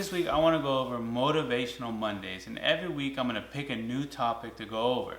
this week I want to go over Motivational Mondays, and every week I'm going to pick a new topic to go over.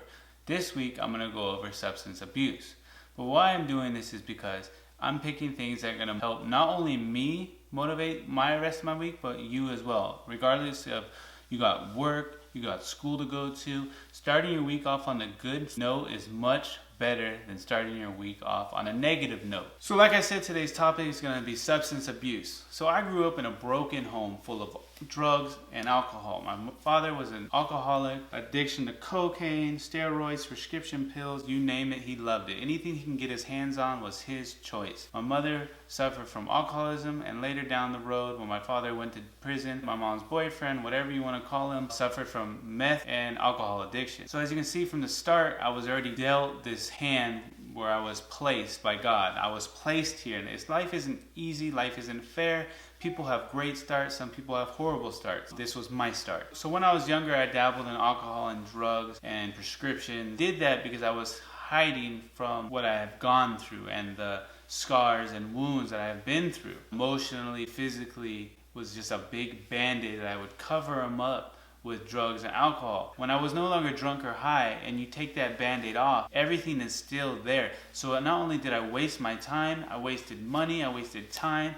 This week I'm going to go over substance abuse. But why I'm doing this is because I'm picking things that are going to help not only me motivate my rest of my week, but you as well. Regardless of you got work, you got school to go to, starting your week off on a good note is much better than starting your week off on a negative note. So like I said, today's topic is going to be substance abuse. So I grew up in a broken home full of drugs and alcohol. My father was an alcoholic, addiction to cocaine, steroids, prescription pills, you name it, he loved it. Anything he can get his hands on was his choice. My mother suffered from alcoholism, and later down the road when my father went to prison, my mom's boyfriend, whatever you want to call him, suffered from meth and alcohol addiction. So as you can see from the start, I was already dealt this hand where I was placed by God. I was placed here, and life isn't easy, life isn't fair. People have great starts, some people have horrible starts. This was my start. So when I was younger, I dabbled in alcohol and drugs and prescription. Did that because I was hiding from what I have gone through and the scars and wounds that I have been through. Emotionally, physically, was just a big band-aid that I would cover them up with drugs and alcohol. When I was no longer drunk or high, and you take that band-aid off, everything is still there. So not only did I waste my time, I wasted money, I wasted time.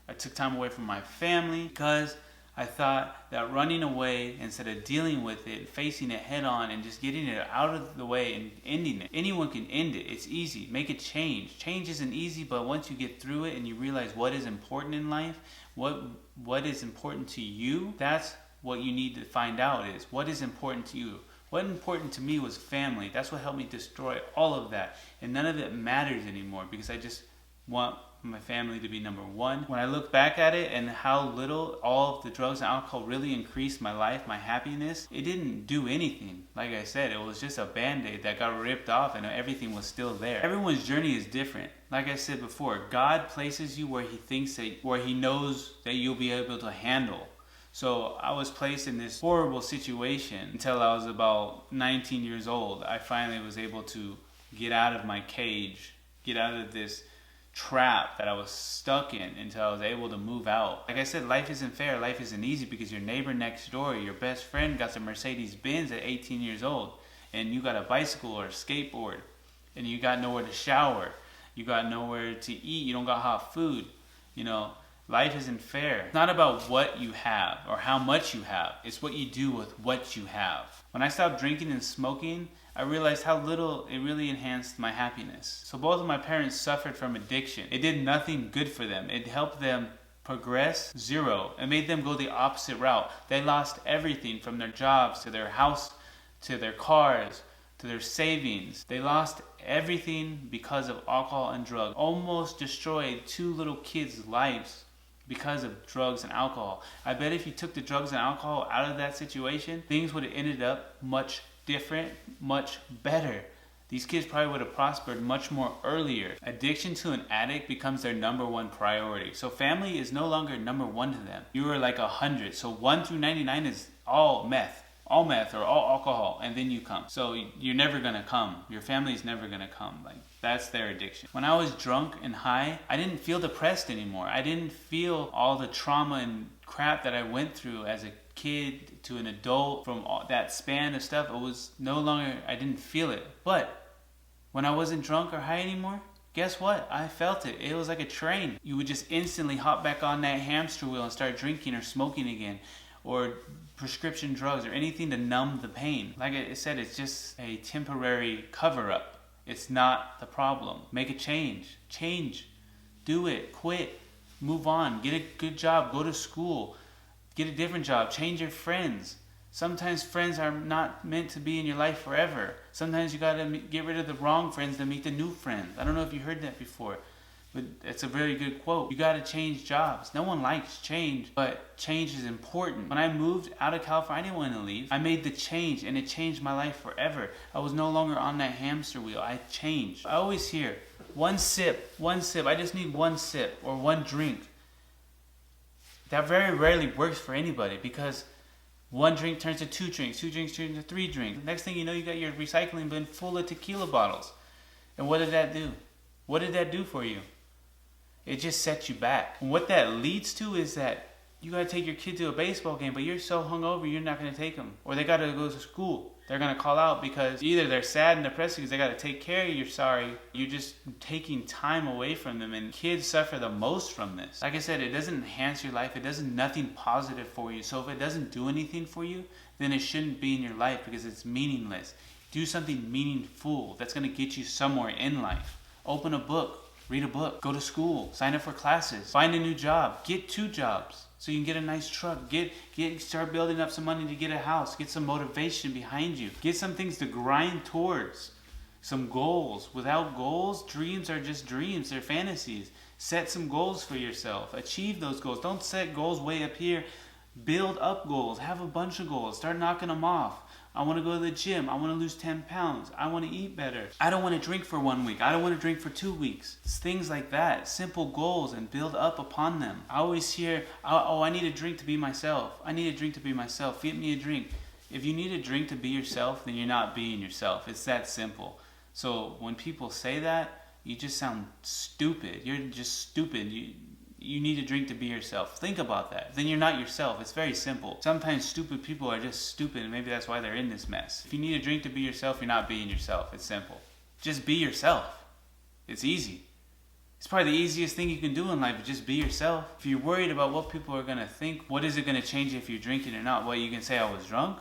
I took time away from my family because I thought that running away instead of dealing with it, facing it head on and just getting it out of the way and ending it. Anyone can end it. It's easy. Make a change. Change isn't easy, but once you get through it and you realize what is important in life, what is important to you, that's what you need to find out is what is important to you. What important to me was family. That's what helped me destroy all of that. And none of it matters anymore because I just want my family to be number one. When I look back at it and how little all of the drugs and alcohol really increased my life, my happiness, it didn't do anything. Like I said, it was just a band-aid that got ripped off and everything was still there. Everyone's journey is different. Like I said before, God places you where He knows that you'll be able to handle. So I was placed in this horrible situation until I was about 19 years old. I finally was able to get out of my cage, get out of this trap that I was stuck in until I was able to move out. Like I said, life isn't fair, life isn't easy because your neighbor next door, your best friend got the Mercedes Benz at 18 years old and you got a bicycle or a skateboard and you got nowhere to shower, you got nowhere to eat, you don't got hot food, life isn't fair. It's not about what you have or how much you have, it's what you do with what you have. When I stopped drinking and smoking, I realized how little it really enhanced my happiness. So both of my parents suffered from addiction. It did nothing good for them. It helped them progress zero. It made them go the opposite route. They lost everything from their jobs to their house, to their cars, to their savings. They lost everything because of alcohol and drugs. Almost destroyed two little kids' lives because of drugs and alcohol. I bet if you took the drugs and alcohol out of that situation, things would have ended up much different, much better. These kids probably would have prospered much more earlier. Addiction to an addict becomes their number one priority. So family is no longer number one to them. You are like 100. So 1 through 99 is all meth or all alcohol, and then you come. So you're never gonna come. Your family's never gonna come. Like that's their addiction. When I was drunk and high, I didn't feel depressed anymore. I didn't feel all the trauma and crap that I went through as a kid to an adult from all that span of stuff. It was no longer, I didn't feel it. But when I wasn't drunk or high anymore, guess what? I felt it. It was like a train. You would just instantly hop back on that hamster wheel and start drinking or smoking again, or prescription drugs or anything to numb the pain. Like I said, it's just a temporary cover-up. It's not the problem. Make a change. Change. Do it. Quit. Move on. Get a good job. Go to school. Get a different job. Change your friends. Sometimes friends are not meant to be in your life forever. Sometimes you gotta get rid of the wrong friends to meet the new friends. I don't know if you heard that before, but it's a very good quote. You gotta change jobs. No one likes change, but change is important. When I moved out of California, I didn't want to leave. I made the change and it changed my life forever. I was no longer on that hamster wheel. I changed. I always hear, one sip. I just need one sip or one drink. That very rarely works for anybody because one drink turns to 2 drinks, 2 drinks turn to 3 drinks. Next thing you know, you got your recycling bin full of tequila bottles. And what did that do? What did that do for you? It just sets you back. And what that leads to is that You gotta take your kid to a baseball game, but you're so hungover, you're not gonna take them. Or they gotta go to school. They're gonna call out because either they're sad and depressed because they gotta take care of you, you're sorry. You're just taking time away from them, and kids suffer the most from this. Like I said, it doesn't enhance your life. It does nothing positive for you. So if it doesn't do anything for you, then it shouldn't be in your life because it's meaningless. Do something meaningful that's gonna get you somewhere in life. Open a book, read a book, go to school, sign up for classes, find a new job, get 2 jobs. So you can get a nice truck, start building up some money to get a house, get some motivation behind you, get some things to grind towards, some goals. Without goals, dreams are just dreams, they're fantasies. Set some goals for yourself, achieve those goals. Don't set goals way up here, build up goals, have a bunch of goals, start knocking them off. I want to go to the gym. I want to lose 10 pounds. I want to eat better. I don't want to drink for 1 week. I don't want to drink for 2 weeks. It's things like that. Simple goals and build up upon them. I always hear, oh, I need a drink to be myself. I need a drink to be myself. Get me a drink. If you need a drink to be yourself, then you're not being yourself. It's that simple. So when people say that, you just sound stupid. You're just stupid. You need a drink to be yourself. Think about that. Then you're not yourself. It's very simple. Sometimes stupid people are just stupid, and maybe that's why they're in this mess. If you need a drink to be yourself, you're not being yourself. It's simple. Just be yourself. It's easy. It's probably the easiest thing you can do in life, is just be yourself. If you're worried about what people are going to think, what is it going to change if you're drinking or not? Well, you can say I was drunk.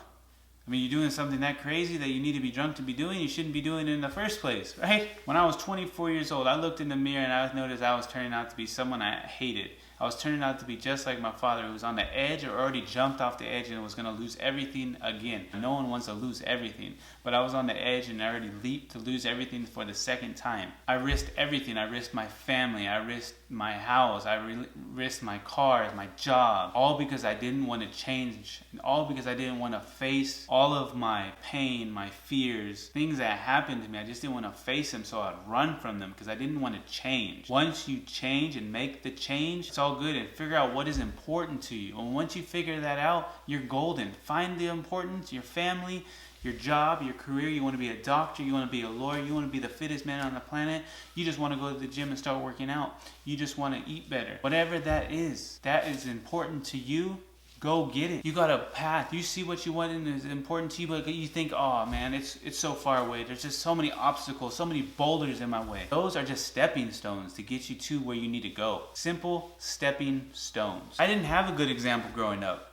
I mean, you're doing something that crazy that you need to be drunk to be doing, you shouldn't be doing it in the first place, right? When I was 24 years old, I looked in the mirror and I noticed I was turning out to be someone I hated. I was turning out to be just like my father, who was on the edge or already jumped off the edge and was going to lose everything again. No one wants to lose everything, but I was on the edge and I already leaped to lose everything for the second time. I risked everything. I risked my family. I risked my house. I risked my cars, my job, all because I didn't want to change, and all because I didn't want to face all of my pain, my fears, things that happened to me. I just didn't want to face them, so I'd run from them because I didn't want to change. Once you change and make the change, it's all good, and figure out what is important to you. And once you figure that out, you're golden. Find the importance, your family, your job, your career. You want to be a doctor, you want to be a lawyer, you want to be the fittest man on the planet. You just want to go to the gym and start working out. You just want to eat better. Whatever that is important to you, go get it. You got a path. You see what you want and is important to you, but you think, oh man, it's so far away. There's just so many obstacles, so many boulders in my way. Those are just stepping stones to get you to where you need to go. Simple stepping stones. I didn't have a good example growing up.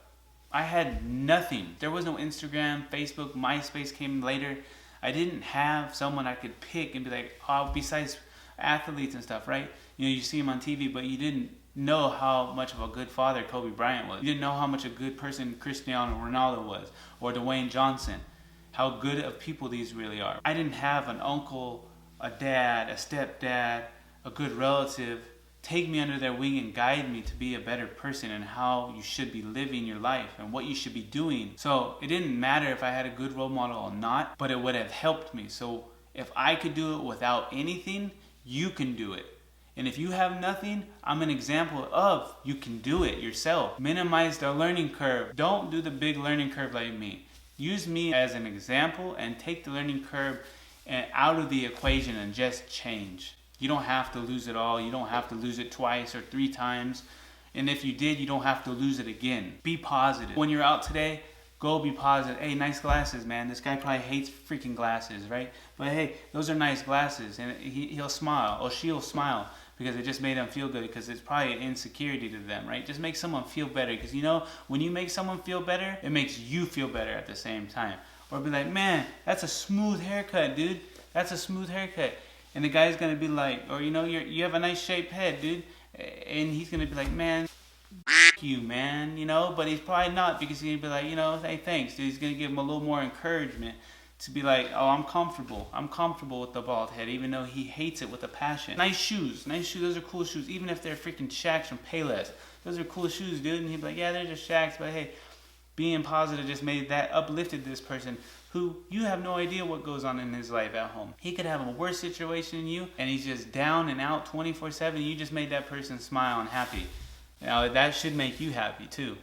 I had nothing. There was no Instagram, Facebook, MySpace came later. I didn't have someone I could pick and be like, oh, besides athletes and stuff, right? You know, you see them on TV, but you didn't know how much of a good father Kobe Bryant was. You didn't know how much a good person Cristiano Ronaldo was, or Dwayne Johnson. How good of people these really are. I didn't have an uncle, a dad, a stepdad, a good relative take me under their wing and guide me to be a better person and how you should be living your life and what you should be doing. So it didn't matter if I had a good role model or not, but it would have helped me. So if I could do it without anything, you can do it. And if you have nothing, I'm an example of you can do it yourself. Minimize the learning curve. Don't do the big learning curve like me. Use me as an example and take the learning curve out of the equation and just change. You don't have to lose it all. You don't have to lose it twice or 3 times. And if you did, you don't have to lose it again. Be positive. When you're out today, go be positive. Hey, nice glasses, man. This guy probably hates freaking glasses, right? But hey, those are nice glasses. And he'll smile, or she'll smile, because it just made them feel good, because it's probably an insecurity to them, right? Just make someone feel better, because you know, when you make someone feel better, it makes you feel better at the same time. Or be like, man, that's a smooth haircut, dude. That's a smooth haircut. And the guy's gonna be like, or you know, you have a nice shaped head, dude. And he's gonna be like, man, you, man, you know. But he's probably not, because he's gonna be like, you know, hey, thanks, dude. He's gonna give him a little more encouragement to be like, oh, I'm comfortable with the bald head, even though he hates it with a passion. Nice shoes, those are cool shoes, even if they're freaking Shaqs from Payless. Those are cool shoes, dude. And he'd be like, yeah, they're just Shaqs, but hey, being positive just made that, uplifted this person who you have no idea what goes on in his life at home. He could have a worse situation than you, and he's just down and out 24/7. You just made that person smile and happy. Now that should make you happy too,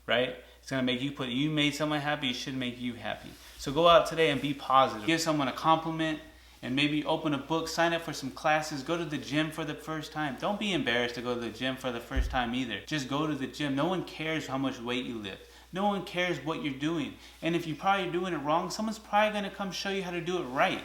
right? It's gonna make you made someone happy, it should make you happy. So go out today and be positive. Give someone a compliment and maybe open a book, sign up for some classes, go to the gym for the first time. Don't be embarrassed to go to the gym for the first time either. Just go to the gym. No one cares how much weight you lift. No one cares what you're doing. And if you're probably doing it wrong, someone's probably going to come show you how to do it right.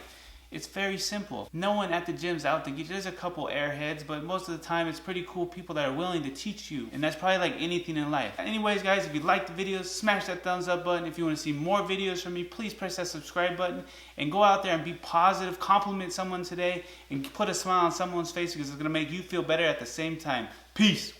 It's very simple. No one at the gym's out to get you. There's a couple airheads, but most of the time it's pretty cool people that are willing to teach you. And that's probably like anything in life. Anyways, guys, if you like the videos, smash that thumbs up button. If you want to see more videos from me, please press that subscribe button. And go out there and be positive. Compliment someone today and put a smile on someone's face because it's going to make you feel better at the same time. Peace.